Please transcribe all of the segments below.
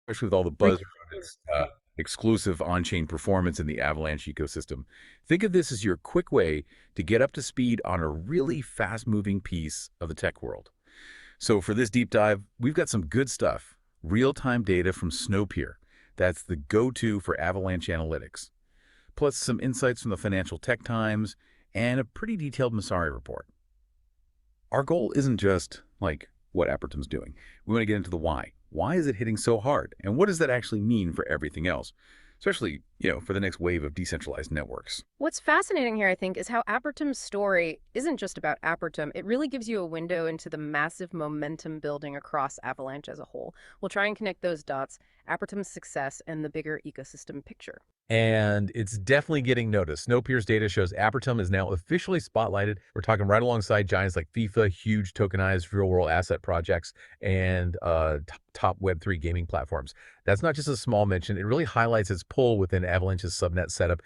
especially with all the buzz around its exclusive on-chain performance in the Avalanche ecosystem. Think of this as your quick way to get up to speed on a really fast-moving piece of the tech world. So for this deep dive, we've got some good stuff. Real-time data from Snowpeer. That's the go-to for Avalanche analytics. Plus some insights from the Financial Tech Times and a pretty detailed Masari report. Our goal isn't just, like, what Apertum's doing. We want to get into the why. Why is it hitting so hard? And what does that actually mean for everything else? Especially, for the next wave of decentralized networks. What's fascinating here, I think, is how Apertum's story isn't just about Apertum. It really gives you a window into the massive momentum building across Avalanche as a whole. We'll try and connect those dots, Apertum's success, and the bigger ecosystem picture. And it's definitely getting noticed. Snowpeer's data shows Apertum is now officially spotlighted. We're talking right alongside giants like FIFA, huge tokenized real-world asset projects, and top Web3 gaming platforms. That's not just a small mention. It really highlights its pull within Avalanche's subnet setup,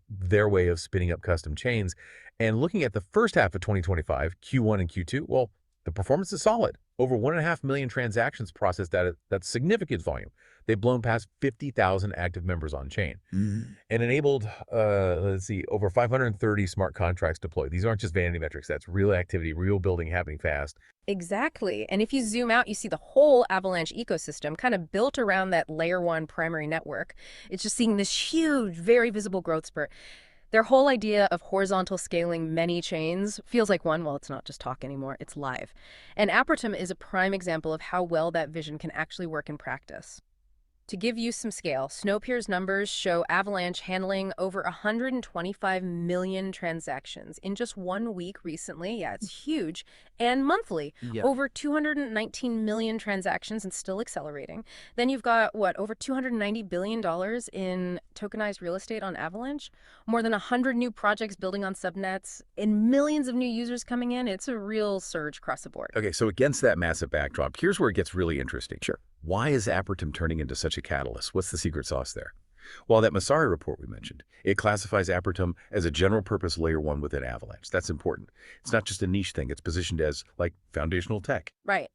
their way of spinning up custom chains. And looking at the first half of 2025, Q1 and Q2, well, the performance is solid. Over 1.5 million transactions processed that's significant volume. They've blown past 50,000 active members on chain and enabled, over 530 smart contracts deployed. These aren't just vanity metrics. That's real activity, real building happening fast. Exactly. And if you zoom out, you see the whole Avalanche ecosystem kind of built around that layer one primary network. It's just seeing this huge, very visible growth spurt. Their whole idea of horizontal scaling many chains feels like one, well, it's not just talk anymore, it's live. And Apertum is a prime example of how well that vision can actually work in practice. To give you some scale, Snowpeer's numbers show Avalanche handling over 125 million transactions in just 1 week recently. Yeah, it's huge. And monthly, Yeah. over 219 million transactions and still accelerating. Then you've got, what, over $290 billion in tokenized real estate on Avalanche? More than 100 new projects building on subnets and millions of new users coming in. It's a real surge across the board. Okay, so against that massive backdrop, here's where it gets really interesting. Sure. Why is Apertum turning into such a catalyst? What's the secret sauce there? Well, that Masari report we mentioned, it classifies Apertum as a general-purpose layer one within Avalanche. That's important. It's not just a niche thing. It's positioned as, like, foundational tech. Right.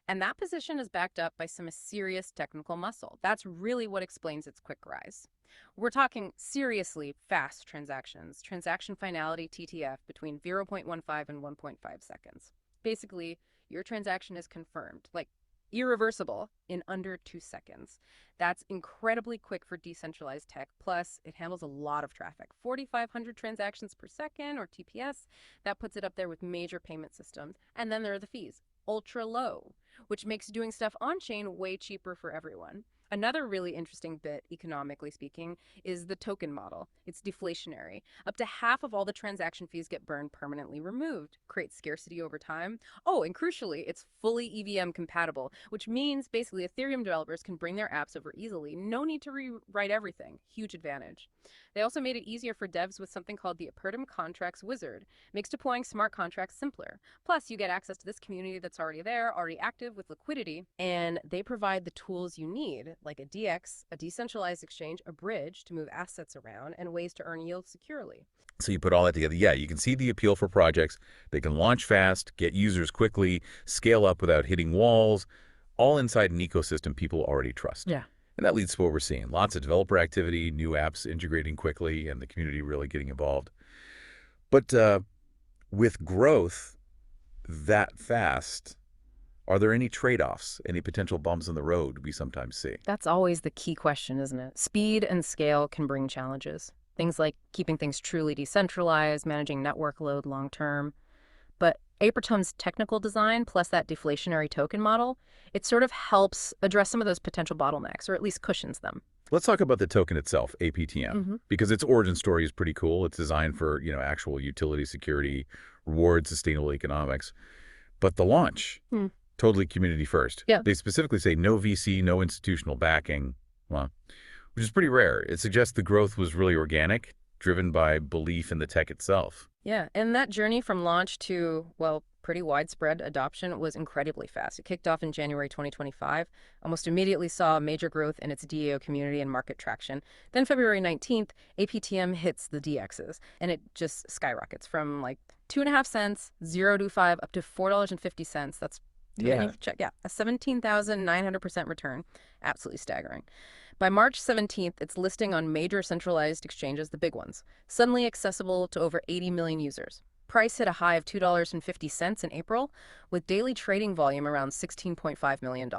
And that position is backed up by some serious technical muscle. That's really what explains its quick rise. We're talking seriously fast transactions, transaction finality TTF between 0.15 and 1.5 seconds. Basically, your transaction is confirmed, like irreversible, in under 2 seconds. That's incredibly quick for decentralized tech. Plus, it handles a lot of traffic, 4,500 transactions per second, or TPS. That puts it up there with major payment systems. And then there are the fees, ultra low, which makes doing stuff on-chain way cheaper for everyone. Another really interesting bit, economically speaking, is the token model. It's deflationary. Up to half of all the transaction fees get burned permanently removed, creates scarcity over time. Oh, and crucially, it's fully EVM compatible, which means basically Ethereum developers can bring their apps over easily. No need to rewrite everything. Huge advantage. They also made it easier for devs with something called the Apertum Contracts Wizard. Makes deploying smart contracts simpler. Plus, you get access to this community that's already there, already active with liquidity, and they provide the tools you need, like a DX, a decentralized exchange, a bridge to move assets around, and ways to earn yield securely. So you put all that together. Yeah, you can see the appeal for projects. They can launch fast, get users quickly, scale up without hitting walls, all inside an ecosystem people already trust. Yeah. And that leads to what we're seeing. Lots of developer activity, new apps integrating quickly, and the community really getting involved. But with growth that fast, are there any trade-offs, any potential bumps in the road we sometimes see? That's always the key question, isn't it? Speed and scale can bring challenges. Things like keeping things truly decentralized, managing network load long term. But Apertum's technical design plus that deflationary token model, it sort of helps address some of those potential bottlenecks, or at least cushions them. Let's talk about the token itself, APTM, because its origin story is pretty cool. It's designed for, actual utility security, reward sustainable economics. But the launch, Hmm. totally community first. Yeah. They specifically say no VC, no institutional backing, well, which is pretty rare. It suggests the growth was really organic, driven by belief in the tech itself. Yeah, and that journey from launch to, well, pretty widespread adoption was incredibly fast. It kicked off in January 2025, almost immediately saw major growth in its DAO community and market traction. Then February 19th, APTM hits the DXs, and it just skyrockets from like 2.5 cents, 0 to 5, up to $4.50. That's Yeah. check, yeah, a 17,900% return. Absolutely staggering. By March 17th, it's listing on major centralized exchanges, the big ones, suddenly accessible to over 80 million users. Price hit a high of $2.50 in April, with daily trading volume around $16.5 million.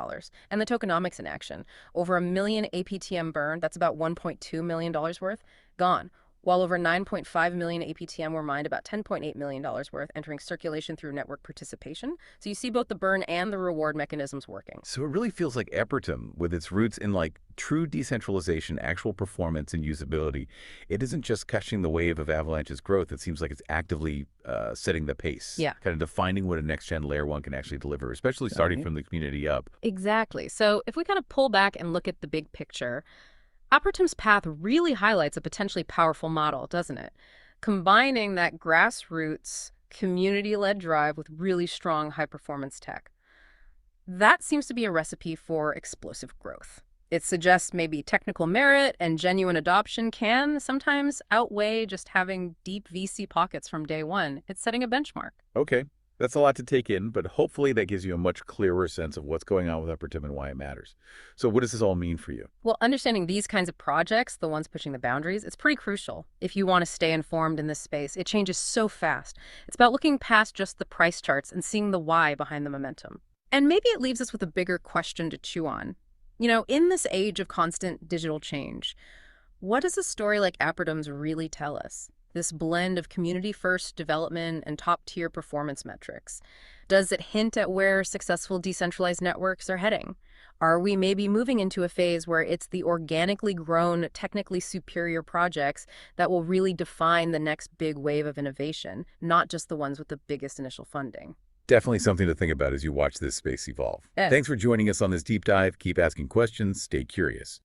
And the tokenomics in action, over a million APTM burned, that's about $1.2 million worth, gone. While over 9.5 million APTM were mined, about $10.8 million worth entering circulation through network participation. So you see both the burn and the reward mechanisms working. So it really feels like Apertum, with its roots in like true decentralization, actual performance, and usability, it isn't just catching the wave of Avalanche's growth. It seems like it's actively setting the pace, Yeah. kind of defining what a next-gen layer one can actually deliver, especially starting Right. from the community up. Exactly. So if we kind of pull back and look at the big picture, Apertum's path really highlights a potentially powerful model, doesn't it? Combining that grassroots, community-led drive with really strong high-performance tech. That seems to be a recipe for explosive growth. It suggests maybe technical merit and genuine adoption can sometimes outweigh just having deep VC pockets from day one. It's setting a benchmark. Okay, that's a lot to take in, but hopefully that gives you a much clearer sense of what's going on with Apertum and why it matters. So what does this all mean for you? Well, understanding these kinds of projects, the ones pushing the boundaries, it's pretty crucial if you want to stay informed in this space. It changes so fast. It's about looking past just the price charts and seeing the why behind the momentum. And maybe it leaves us with a bigger question to chew on. In this age of constant digital change, what does a story like Apertum's really tell us? This blend of community-first development and top-tier performance metrics. Does it hint at where successful decentralized networks are heading? Are we maybe moving into a phase where it's the organically grown, technically superior projects that will really define the next big wave of innovation, not just the ones with the biggest initial funding? Definitely something to think about as you watch this space evolve. Yes. Thanks for joining us on this deep dive. Keep asking questions, stay curious.